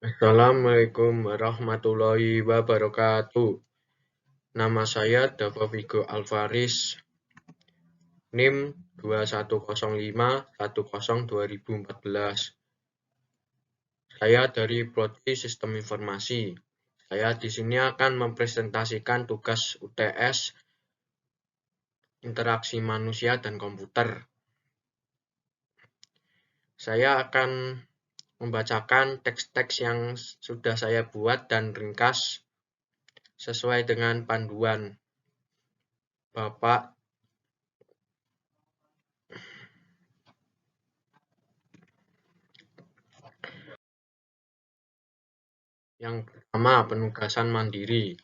Assalamualaikum warahmatullahi wabarakatuh. Nama saya Dava Vigo Alvaris, NIM 2105102014. Saya dari Prodi Sistem Informasi. Saya di sini akan mempresentasikan tugas UTS Interaksi Manusia dan Komputer. Saya akan membacakan teks-teks yang sudah saya buat dan ringkas sesuai dengan panduan Bapak. Yang pertama, penugasan mandiri.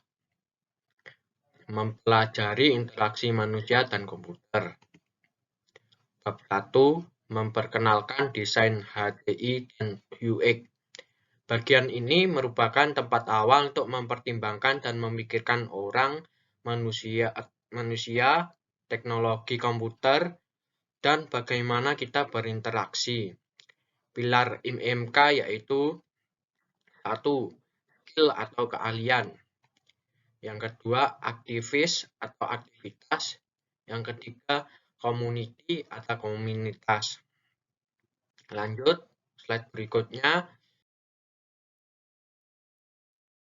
Mempelajari interaksi manusia dan komputer. Bab 1, memperkenalkan desain HCI dan UX. Bagian ini merupakan tempat awal untuk mempertimbangkan dan memikirkan orang, manusia, teknologi komputer, dan bagaimana kita berinteraksi. Pilar IMK yaitu 1. Skill atau keahlian. Yang kedua, aktivis atau aktivitas. Yang ketiga, community atau komunitas. Lanjut, slide berikutnya.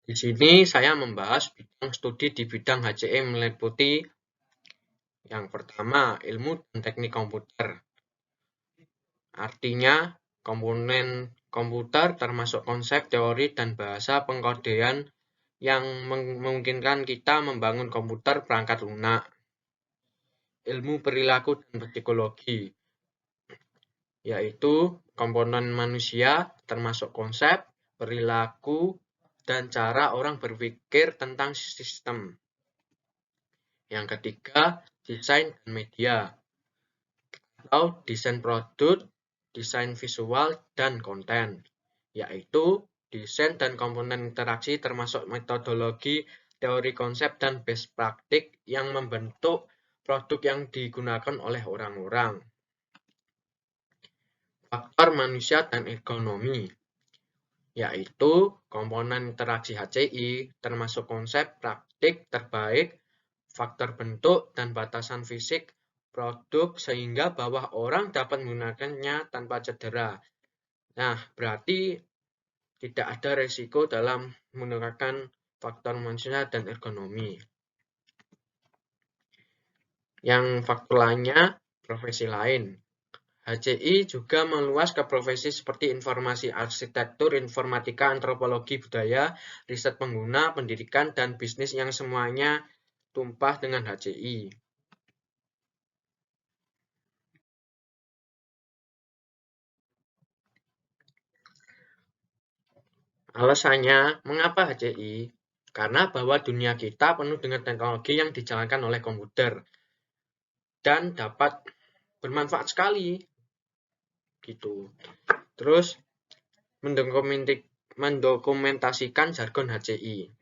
Di sini saya membahas bidang studi di bidang HCI meliputi yang pertama, ilmu dan teknik komputer. Artinya, komponen komputer termasuk konsep, teori, dan bahasa pengkodean yang memungkinkan kita membangun komputer perangkat lunak. Ilmu perilaku dan psikologi, yaitu komponen manusia termasuk konsep, perilaku, dan cara orang berpikir tentang sistem. Yang ketiga, desain dan media, atau desain produk, desain visual, dan konten, yaitu desain dan komponen interaksi termasuk metodologi, teori konsep, dan best praktik yang membentuk produk yang digunakan oleh orang-orang. Faktor manusia dan ekonomi, yaitu komponen interaksi HCI termasuk konsep, praktik terbaik, faktor bentuk, dan batasan fisik produk sehingga bahwa orang dapat menggunakannya tanpa cedera. Nah, berarti tidak ada resiko dalam menggunakan faktor manusia dan ergonomi. Yang faktor lainnya, profesi lain. HCI juga meluas ke profesi seperti informasi arsitektur, informatika, antropologi budaya, riset pengguna, pendidikan, dan bisnis yang semuanya tumpah dengan HCI. Alasannya, mengapa HCI? Karena bahwa dunia kita penuh dengan teknologi yang dijalankan oleh komputer dan dapat bermanfaat sekali. Gitu. Terus, mendokumentasikan jargon HCI.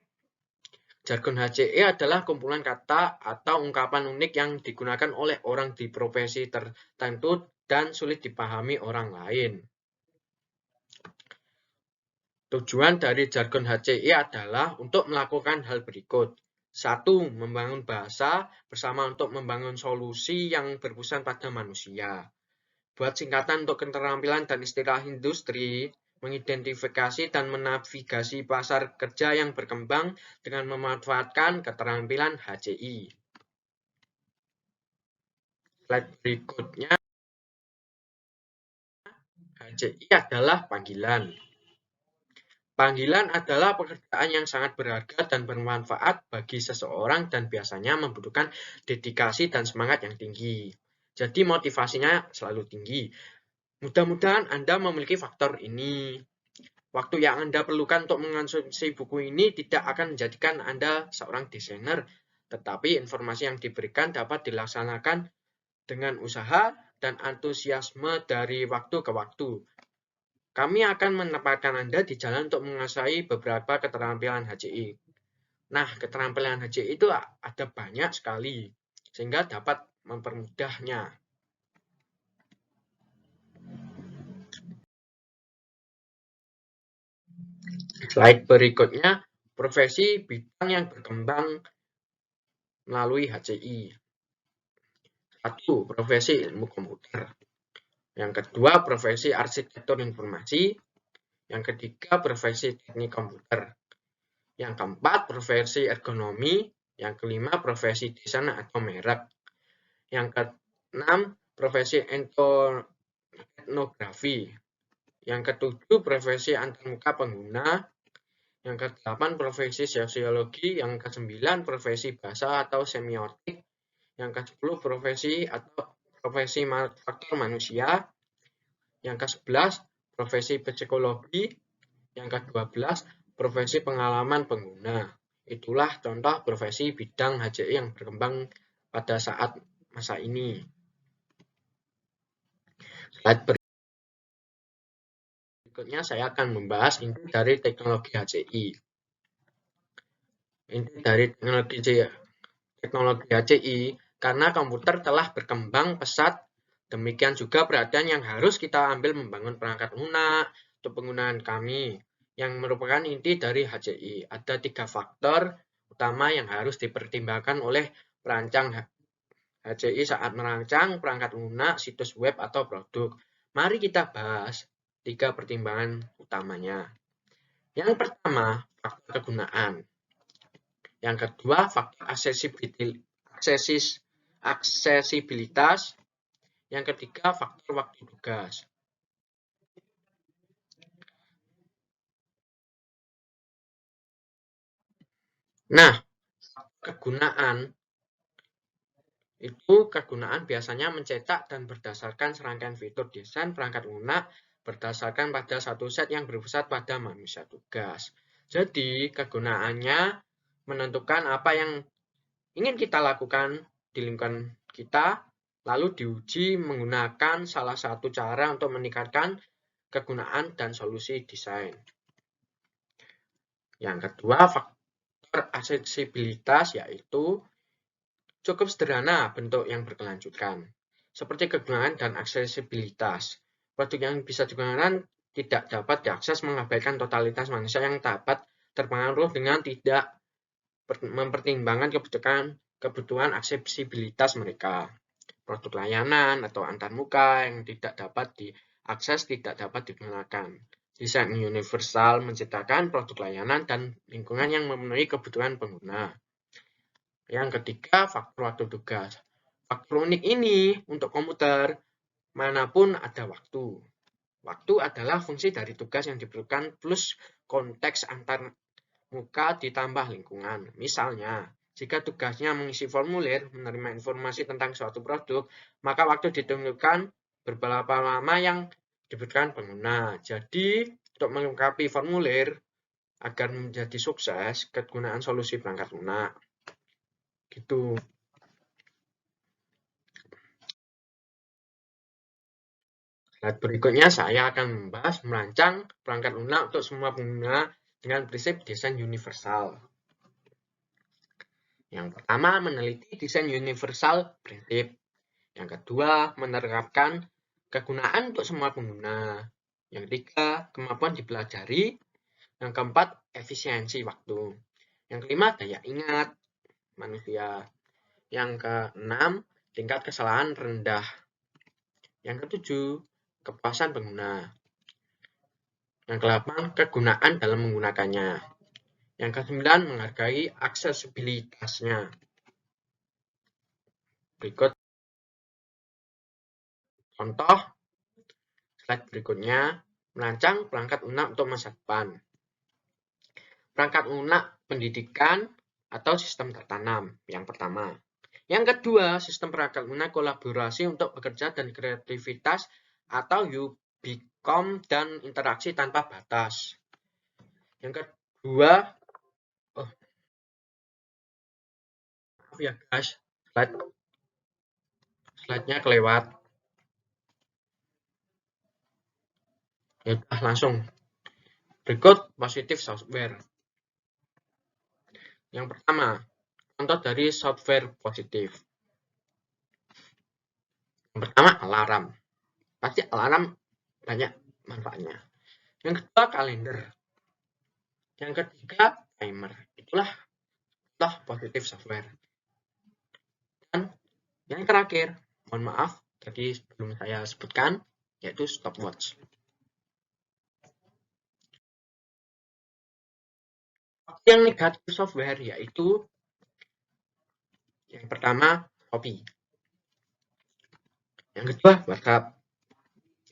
Jargon HCI adalah kumpulan kata atau ungkapan unik yang digunakan oleh orang di profesi tertentu dan sulit dipahami orang lain. Tujuan dari jargon HCI adalah untuk melakukan hal berikut. 1. Membangun bahasa bersama untuk membangun solusi yang berpusat pada manusia. Buat singkatan untuk keterampilan dan istilah industri, mengidentifikasi dan menavigasi pasar kerja yang berkembang dengan memanfaatkan keterampilan HCI. Slide berikutnya, HCI adalah panggilan. Panggilan adalah pekerjaan yang sangat berharga dan bermanfaat bagi seseorang dan biasanya membutuhkan dedikasi dan semangat yang tinggi. Jadi motivasinya selalu tinggi. Mudah-mudahan Anda memiliki faktor ini. Waktu yang Anda perlukan untuk mengonsumsi buku ini tidak akan menjadikan Anda seorang desainer, tetapi informasi yang diberikan dapat dilaksanakan dengan usaha dan antusiasme dari waktu ke waktu. Kami akan menempatkan Anda di jalan untuk menguasai beberapa keterampilan HCI. Nah, keterampilan HCI itu ada banyak sekali, sehingga dapat mempermudahnya. Slide berikutnya, profesi bidang yang berkembang melalui HCI. 1. Profesi ilmu komputer. Yang kedua, profesi arsitektur informasi. Yang ketiga, profesi teknik komputer. Yang keempat, profesi ergonomi. Yang kelima, profesi desain atau merek. Yang keenam, profesi etnografi. Yang ketujuh, profesi antarmuka pengguna. Yang kedelapan, profesi sosiologi. Yang kesembilan, profesi bahasa atau semiotik. Yang ke-10, profesi faktor manusia. Yang ke-11, profesi psikologi. Yang ke-12, profesi pengalaman pengguna. Itulah contoh profesi bidang HCI yang berkembang pada saat masa ini. Slide berikutnya saya akan membahas inti dari teknologi HCI. Inti dari teknologi HCI, karena komputer telah berkembang pesat, demikian juga perhatian yang harus kita ambil membangun perangkat lunak untuk penggunaan kami, yang merupakan inti dari HCI. Ada 3 faktor utama yang harus dipertimbangkan oleh perancang HCI saat merancang perangkat lunak, situs web, atau produk. Mari kita bahas 3 pertimbangan utamanya. Yang pertama, faktor kegunaan. Yang kedua, faktor aksesibilitas. Yang ketiga, faktor waktu tugas. Nah, kegunaan biasanya mencetak dan berdasarkan serangkaian fitur desain perangkat lunak berdasarkan pada satu set yang berpusat pada manusia tugas. Jadi, kegunaannya menentukan apa yang ingin kita lakukan di lingkungan kita, lalu diuji menggunakan salah satu cara untuk meningkatkan kegunaan dan solusi desain. Yang kedua, faktor aksesibilitas, yaitu cukup sederhana bentuk yang berkelanjutan, seperti kegunaan dan aksesibilitas. Produk yang bisa digunakan tidak dapat diakses mengabaikan totalitas manusia yang dapat terpengaruh dengan tidak mempertimbangkan kebutuhan aksesibilitas mereka. Produk layanan atau antarmuka yang tidak dapat diakses tidak dapat digunakan. Desain universal menciptakan produk layanan dan lingkungan yang memenuhi kebutuhan pengguna. Yang ketiga, faktor waktu tugas. Faktor unik ini untuk komputer manapun ada waktu. Waktu adalah fungsi dari tugas yang diperlukan plus konteks antar muka ditambah lingkungan. Misalnya, jika tugasnya mengisi formulir, menerima informasi tentang suatu produk, maka waktu ditentukan berapa lama yang dibutuhkan pengguna. Jadi, untuk melengkapi formulir, agar menjadi sukses, kegunaan solusi perangkat lunak. Gitu. Slide berikutnya saya akan membahas merancang perangkat lunak untuk semua pengguna dengan prinsip desain universal. Yang pertama, meneliti desain universal prinsip. Yang kedua, menerapkan kegunaan untuk semua pengguna. Yang ketiga, kemampuan dipelajari. Yang keempat, efisiensi waktu. Yang kelima, daya ingat manusia. Yang keenam, tingkat kesalahan rendah. Yang ketujuh, kepuasan pengguna. Yang kedelapan, kegunaan dalam menggunakannya. Yang kesembilan, menghargai aksesibilitasnya. Berikut contoh slide berikutnya, merancang perangkat lunak untuk masa depan. Perangkat lunak pendidikan atau sistem tertanam, yang pertama. Yang kedua, sistem perangkat lunak kolaborasi untuk bekerja dan kreativitas atau Ubicom dan interaksi tanpa batas. Yang kedua, maaf ya guys, slide-nya kelewat. Ya udah langsung. Berikut positif software. Yang pertama, contoh dari software positif. Yang pertama, alarm. Pasti alarm banyak manfaatnya. Yang kedua, kalender. Yang ketiga, timer. Itulah positif software. Dan yang terakhir, mohon maaf, tadi sebelum saya sebutkan, yaitu stopwatch. Yang negatif software yaitu yang pertama, Shopee. Yang kedua, WhatsApp.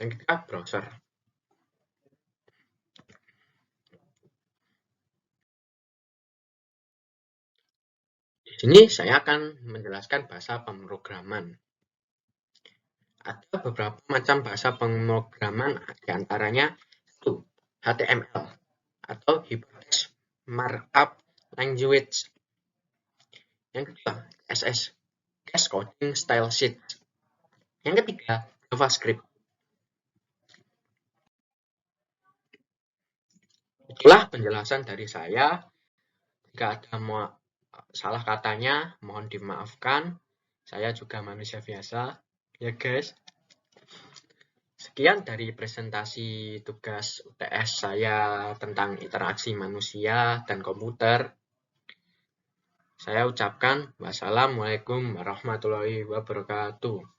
Yang ketiga, browser. Di sini saya akan menjelaskan bahasa pemrograman. Ada beberapa macam bahasa pemrograman, diantaranya itu HTML atau Hypertext Markup Language. Yang kedua, CSS, Text Coding Style Sheet. Yang ketiga, JavaScript. Itulah penjelasan dari saya. Jika ada salah katanya, mohon dimaafkan. Saya juga manusia biasa, ya guys. Sekian dari presentasi tugas UTS saya tentang interaksi manusia dan komputer. Saya ucapkan wassalamualaikum warahmatullahi wabarakatuh.